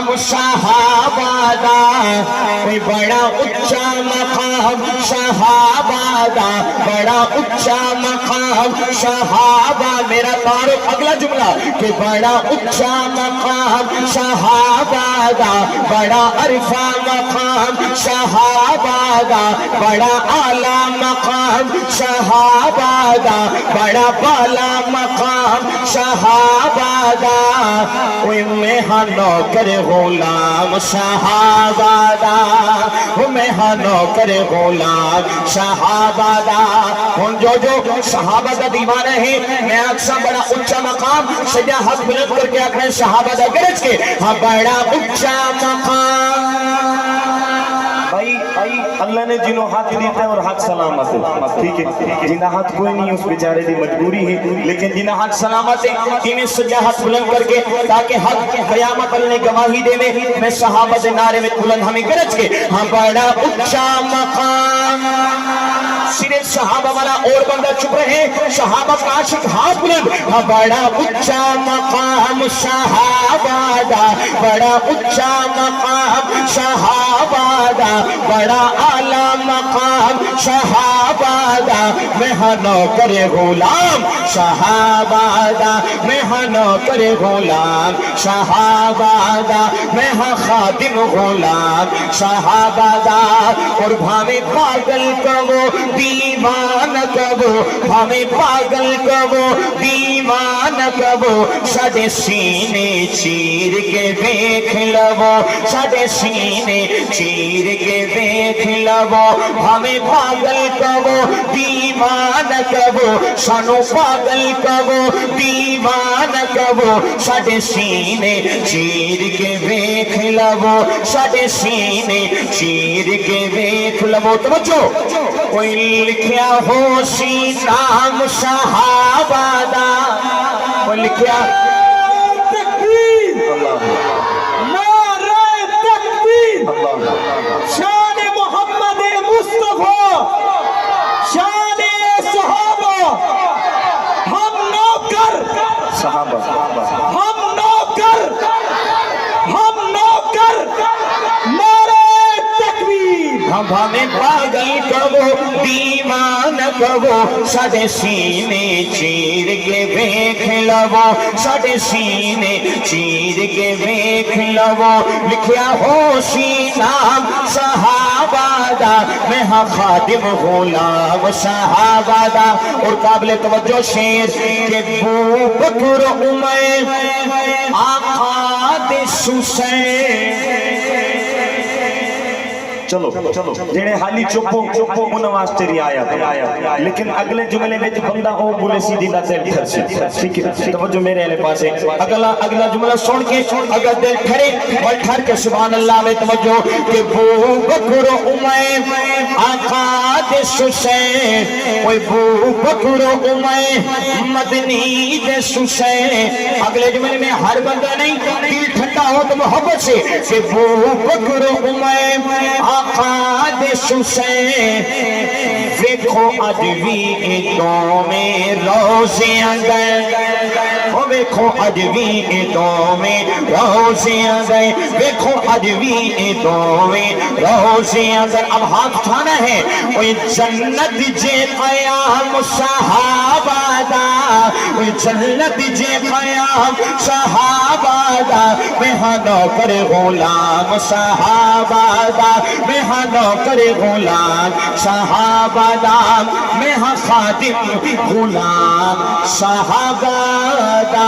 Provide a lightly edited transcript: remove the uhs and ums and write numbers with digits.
मकाम सहाबा दा, कोई बड़ा उच्चा मकाम सहाबा दा, बड़ा उच्चा मकाम सहाबा। मेरा तारुफ अगला जुमला कि बड़ा उच्चा मकाम सहाबा दा, बड़ा अरफा मकाम सहाबा दा, बड़ा आला मकाम सहाबा दा, बड़ा बाला मकाम सहाबा दा। ओए मैं हाँ नौकर गुलाम सहाबा दा, मैं हाँ नौकर गुलाम सहाबा दा। उन जो सहाबा दा दीवाना है, मैं अक्सर बड़ा उच्चा मकाम सजा हाथ बुलंद करके आखिर सहाबा दा गरज के हाँ बड़ा उच्चा मकाम। भाई अल्लाह ने जिन्हों हाथ दिए थे और हाथ सलामत है, ठीक है, जिन्हें हाथ कोई नहीं उस बेचारे की मजबूरी है, लेकिन जिन्हें हाथ सलामत है इन्हें सजा हाथ बुलंद करके ताकि हक क़यामत ने गवाही देवे। मैं सहाबा दे नारे में बुलंद हमें गरज के हाँ बड़ा उच्चा मकाम। सिर्फ सहाबा वाला और बंदा चुप रहे, सहाबा का आशिक हाथ बुलंद हाँ बड़ा उच्चा मकाम सहाबा दा, बड़ा उच्चा मकाम सहाबा दा, बड़ा आला मकाम सहाबा दा। मैं हाँ नौकर गुलाम सहाबा दा, मैं हाँ नौकर गुलाम सहाबा दा, मैं हाँ खादिम गुलाम सहाबा दा। और भावे पागल कबो दीवान कबो, भावे पागल कबो दीवान कबो, साडे सीने चीर के देख लवो, साडे सीने चीर के देख लवो। भावे पागल कबो दीवान कबो, सानू पागल कबो दीवान कबो, साडे सीने चीर के देख लवो, साडे सीने चीर के देख लवो। तवज्जो, कोई लिखया हो सी नाम सहाबा दा, कोई लिखया तकबीर नारे तकबीर, शान मोहम्मद मुस्तफा, शान सहाबा। हम नौकर सहाबा, हम नौकर, हम नौकर, नारे तकबीर। हम हमें पागल कबो दीवान कबो, साडे सीने चीर के देख लवो, साडे सीने चीर के देख लवो। लिखया हो सी नाम सहाबा दा, मैं हाँ खादिम गुलाम सहाबा दा। और काबिल तवज्जो शेर के बू बकर उमर आका दे हुसैन। चलो चलो जेड़े हाली चुपो उन वास्ते रियाया, लेकिन अगले जुमले में बंदा ओ बोले सीधी ना दिल ठर से, ठीक है, तवज्जो मेरे वाले पास है। अगला जुमला सुन के अगर दिल ठरे और ठर के सुभान अल्लाह में तवज्जो के बू बकर उमर आका दे हुसैन, ओए बू बकर उमर मदनी दे हुसैन। अगले जुमले में हर बंदा नहीं दिल ठंडा हो तो मोहब्बत से कि बू बकर उमर आका दे हुसैन। देखो अज भी ईदों में रोज़े अंदर, ओ देखो अज भी ईदों में रोज़े अंदर, देखो अज भी ईदों में रोज़े अंदर। अब हाथ उठाना है, ओए जन्नत जे क़याम सहाबा दा, ओए जन्नत जे क़याम सहाबा दा। मैं हाँ नौकर गुलाम सहाबा दा, मैं हाँ नौकर गुलाम सहाबा दा, मैं हाँ खादिम गुलाम सहाबा दा।